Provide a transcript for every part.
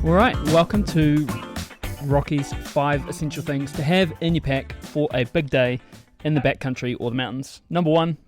All right, welcome to Rocky's 5 essential things to have in your pack for a big day in the backcountry or the mountains. Number one,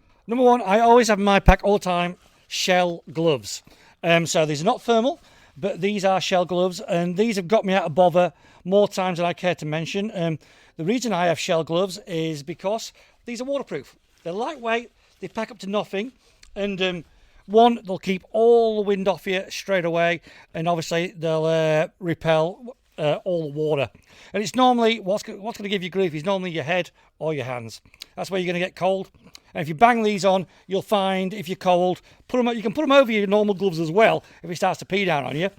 I always have in my pack all the time shell gloves. So these are not thermal, but these are shell gloves, and these have got me out of bother more times than I care to mention. The reason I have shell gloves is because these are waterproof. They're lightweight, they pack up to nothing, and one, they'll keep all the wind off you straight away, and obviously they'll repel all the water. And it's normally, what's going to give you grief is normally your head or your hands. That's where you're going to get cold. And if you bang these on, you'll find if you're cold, you can put them over your normal gloves as well if it starts to pee down on you.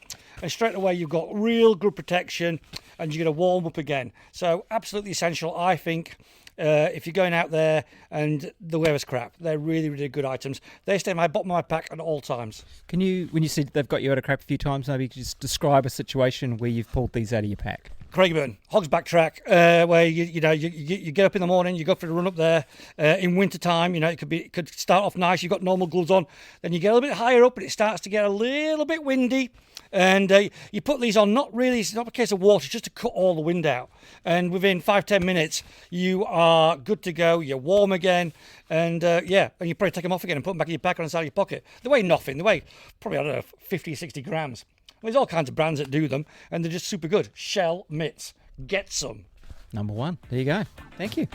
And straight away you've got real good protection and you're going to warm up again. So absolutely essential, I think, if you're going out there and the weather's crap. They're really, really good items. They stay in my bottom of my pack at all times. Can you, when you said they've got you out of crap a few times, maybe you could just describe a situation where you've pulled these out of your pack? Craigieburn, Hog's Back Track, where you get up in the morning, you go for a run up there. In winter time, it could start off nice. You've got normal gloves on, then you get a little bit higher up, and it starts to get a little bit windy. And you put these on, it's not a case of water, just to cut all the wind out. And within 5-10 minutes, you are good to go. You're warm again, and and you probably take them off again and put them back in your pack on the side of your pocket. They weigh nothing. They weigh probably, I don't know, 50 or 60 grams. There's all kinds of brands that do them, and they're just super good. Shell mitts. Get some. Number one. There you go. Thank you.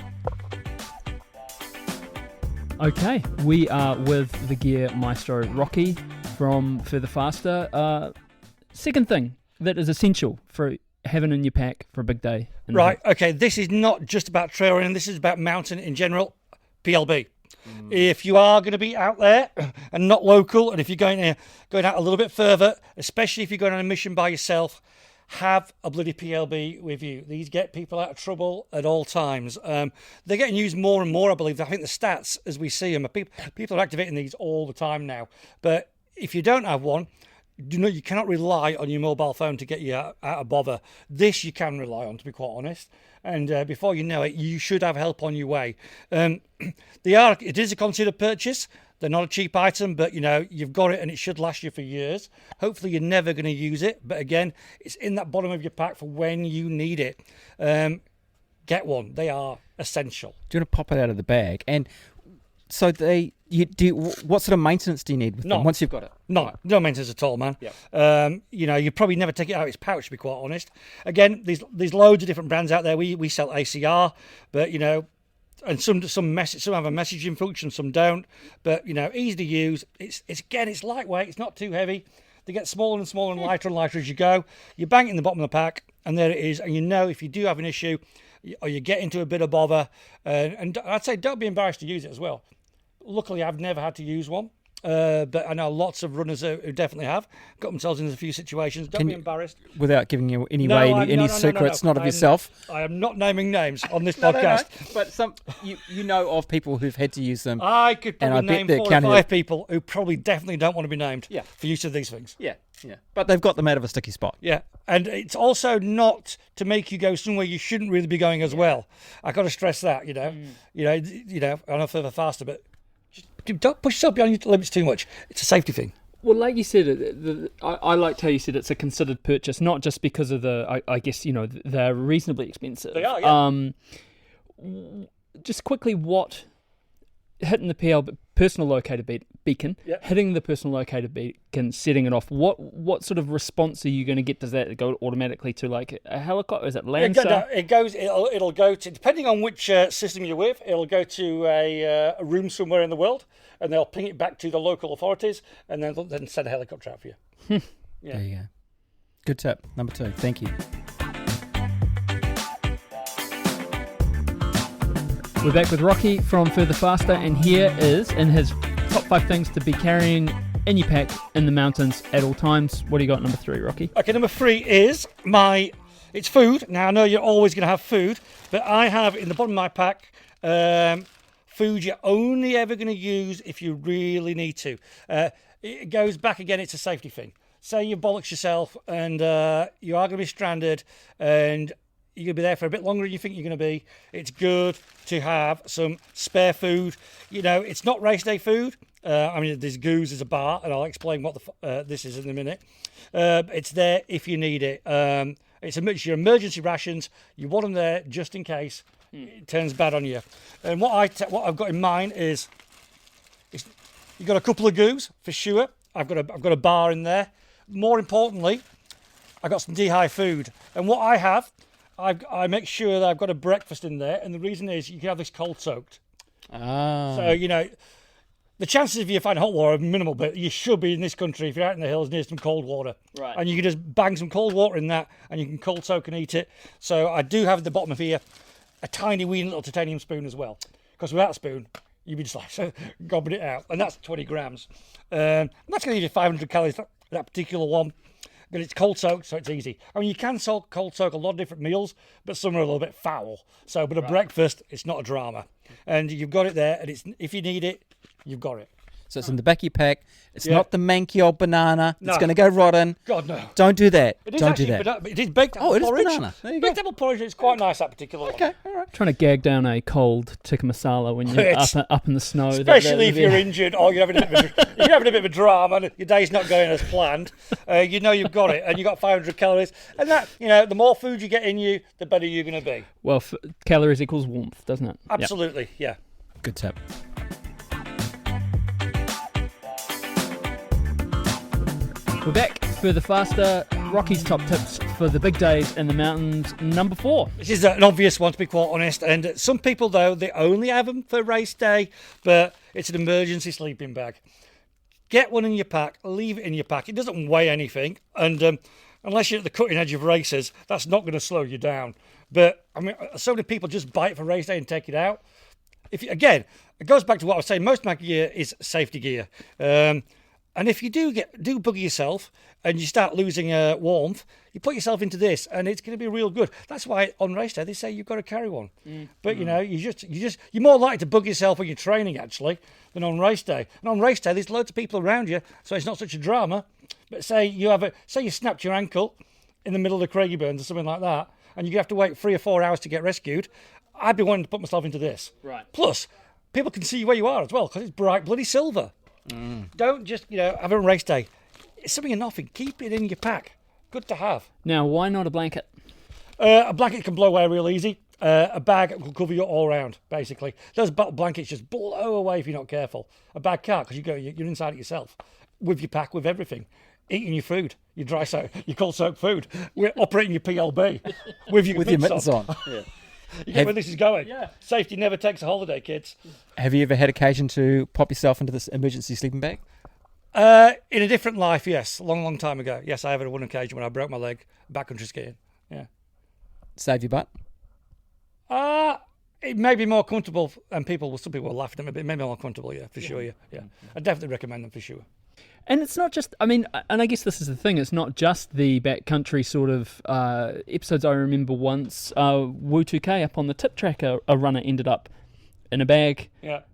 okay, we are with the gear maestro Rocky from Further Faster. Second thing that is essential for having in your pack for a big day. Right, okay, this is not just about trail running, this is about mountain in general, PLB. If you are going to be out there and not local, and if you're going out a little bit further, especially if you're going on a mission by yourself, have a bloody PLB with you. These get people out of trouble at all times. They're getting used more and more, I believe. I think the stats, as we see them, people are activating these all the time now. But if you don't have one, you cannot rely on your mobile phone to get you out of bother. This you can rely on, to be quite honest. And before you know it, you should have help on your way. It is a considered purchase. They're not a cheap item, but you've got it and it should last you for years. Hopefully you're never going to use it. But again, it's in that bottom of your pack for when you need it. Get one. They are essential. Do you want to pop it out of the bag? And so what sort of maintenance do you need with them once you've got it? No maintenance at all, man. Yep. You probably never take it out of its pouch, to be quite honest. Again, there's loads of different brands out there. We sell ACR, but and some have a messaging function, some don't. But easy to use. It's lightweight. It's not too heavy. They get smaller and smaller and lighter as you go. You bang it in the bottom of the pack, and there it is. And if you do have an issue, or you get into a bit of bother, and I'd say don't be embarrassed to use it as well. Luckily, I've never had to use one, but I know lots of runners who definitely have got themselves into a few situations. Don't be embarrassed. Without giving you any secrets, not of yourself. I am not naming names on this podcast. No. But you know of people who've had to use them. I could probably name 4 or 5 people who probably definitely don't want to be named for use of these things. Yeah. But they've got them out of a sticky spot. Yeah, and it's also not to make you go somewhere you shouldn't really be going as well. I got to stress that. I know Further Faster, but don't push yourself beyond your limits too much. It's a safety thing. Well, like you said, I liked how you said it's a considered purchase, not just because of I guess they're reasonably expensive. They are, yeah. Just quickly, what hitting the personal locator beacon, hitting the personal locator beacon, setting it off. What sort of response are you going to get? Does that go automatically to like a helicopter? Is it Lancer? It'll go to, depending on which system you're with. It'll go to a room somewhere in the world, and they'll ping it back to the local authorities, and then send a helicopter out for you. Yeah. There you go. Good tip. Number 2. Thank you. We're back with Rocky from Further Faster, and here is in his top 5 things to be carrying in your pack in the mountains at all times. What do you got, number 3, Rocky? Okay, number 3 is it's food. Now, I know you're always going to have food, but I have in the bottom of my pack food you're only ever going to use if you really need to. It goes back again, it's a safety thing. Say you bollocks yourself and you are going to be stranded and you're going to be there for a bit longer than you think you're going to be. It's good to have some spare food. It's not race day food. There's Goose, there's a bar, and I'll explain what this is in a minute. It's there if you need it. It's your emergency rations. You want them there just in case it turns bad on you. And what I've got in mind is you've got a couple of Goose for sure. I've got a bar in there. More importantly, I've got some D-high food. And what I have, I make sure that I've got a breakfast in there. And the reason is you can have this cold soaked. Ah. So, the chances of you finding hot water are minimal, but you should be in this country if you're out in the hills near some cold water. Right. And you can just bang some cold water in that and you can cold soak and eat it. So I do have at the bottom of here a tiny wee little titanium spoon as well. Because without a spoon, you'd be just like gobbing it out. And that's 20 grams. That's going to give you 500 calories, that particular one. But it's cold soaked, so it's easy. You can cold soak a lot of different meals, but some are a little bit foul. So, but a breakfast, it's not a drama. And you've got it there, and if you need it, you've got it. So it's in the back of your pack. It's Yeah. not the manky old banana. No. It's going to go rotten. God, no. Don't do that. It is Don't actually do that. banana, it is baked apple Oh, it is porridge. banana. There you go. Baked apple porridge, it's quite nice, that particular one. Okay, all right. Trying to gag down a cold tikka masala when you're It's- up in the snow. Especially if you're injured or you're having a bit of a drama and your day's not going as planned. You've got it, and you've got 500 calories. And that, the more food you get in you, the better you're going to be. Well, calories equals warmth, doesn't it? Yep. Absolutely, yeah. Good tip. We're back. Further faster. Rocky's top tips for the big days in the mountains. Number 4. This is an obvious one, to be quite honest. And some people, though, they only have them for race day, but it's an emergency sleeping bag. Get one in your pack. Leave it in your pack. It doesn't weigh anything. And unless you're at the cutting edge of races, that's not going to slow you down. But, so many people just buy it for race day and take it out. Again, it goes back to what I was saying. Most of my gear is safety gear. And if you do bugger yourself and you start losing warmth, you put yourself into this, and it's going to be real good. That's why on race day they say you've got to carry one. But you're more likely to bug yourself when you're training actually than on race day. And on race day there's loads of people around you, so it's not such a drama. But say you snapped your ankle in the middle of the Craigieburns or something like that, and you have to wait 3 or 4 hours to get rescued. I'd be wanting to put myself into this. Right. Plus, people can see where you are as well because it's bright bloody silver. Don't just, have a race day. It's something or nothing. Keep it in your pack. Good to have. Now, why not a blanket? A blanket can blow away real easy. A bag will cover you all round, basically. Those blankets just blow away if you're not careful. A bag can't because you're inside it yourself. With your pack, with everything. Eating your food, your dry soak, your cold soaked food. We're operating your PLB with your mittens on. Yeah. You get where this is going. Yeah. Safety never takes a holiday, kids. Have you ever had occasion to pop yourself into this emergency sleeping bag? In a different life, yes. A long, long time ago. Yes, I have had one occasion when I broke my leg backcountry skiing. Yeah. Save your butt? It may be more comfortable, and some people were laughing at me, but it may be more comfortable, yeah, for sure, yeah. I definitely recommend them for sure. And it's not just, and I guess this is the thing, it's not just the backcountry sort of episodes. I remember once, Wu2K up on the tip track, a runner ended up in a bag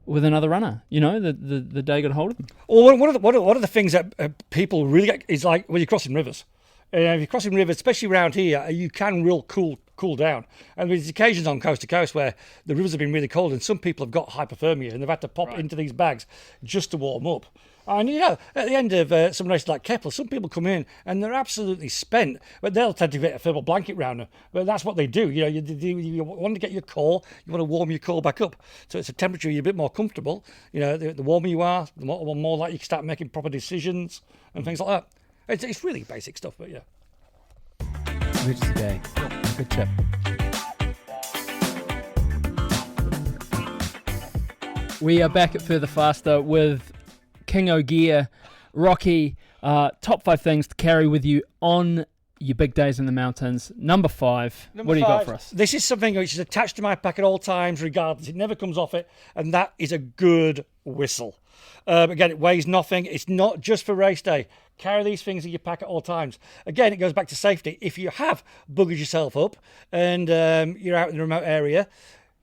with another runner. The day got a hold of them. Well, one of the things that people really get is like when you're crossing rivers. If you're crossing rivers, especially around here, you can real cool down. And there's occasions on coast to coast where the rivers have been really cold and some people have got hypothermia and they've had to pop into these bags just to warm up. And, at the end of some races like Kepler, some people come in and they're absolutely spent, but they'll tend to get a thermal blanket round them. But that's what they do. You want to get your core, you want to warm your core back up. So it's a temperature you're a bit more comfortable. The warmer you are, the more likely you can start making proper decisions and things like that. It's really basic stuff, but yeah. Emergency bag. Good tip. We are back at Further Faster with King O'Gear, Rocky. Top 5 things to carry with you on your big days in the mountains. Number 5. What do you got for us? This is something which is attached to my pack at all times, regardless. It never comes off it, and that is a good whistle. Again, it weighs nothing. It's not just for race day. Carry these things in your pack at all times. Again, it goes back to safety. If you have buggered yourself up and you're out in a remote area,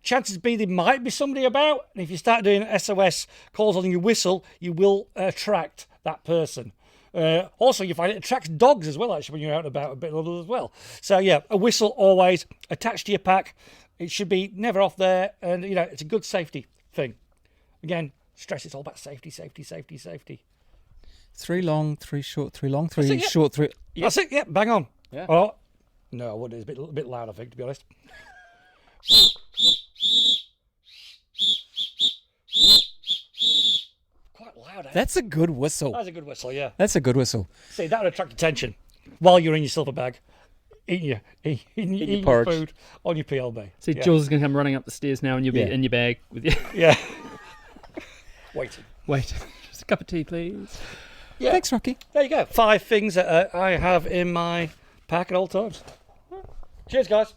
chances be there might be somebody about. And if you start doing SOS calls on your whistle, you will attract that person. Also, you find it attracts dogs as well, actually, when you're out and about a bit as well. So, yeah, a whistle always attached to your pack. It should be never off there. And, it's a good safety thing. Again, stress it's all about safety, safety, safety, safety. 3 long, 3 short, 3 long, 3 it, yeah. short, 3. That's it, yeah, bang on. Yeah. Oh, no, I wouldn't. It's a bit loud, I think, to be honest. Quite loud, eh? That's a good whistle. That's a good whistle, yeah. That's a good whistle. See, that would attract attention while you're in your silver bag, eating your porridge. food on your PLB. See, yeah. Jules is going to come running up the stairs now, and you'll be Yeah. in your bag with you. Yeah. Waiting. Wait, just a cup of tea, please. Yeah. Thanks, Rocky. There you go. 5 things that I have in my pack at all times. Cheers, guys.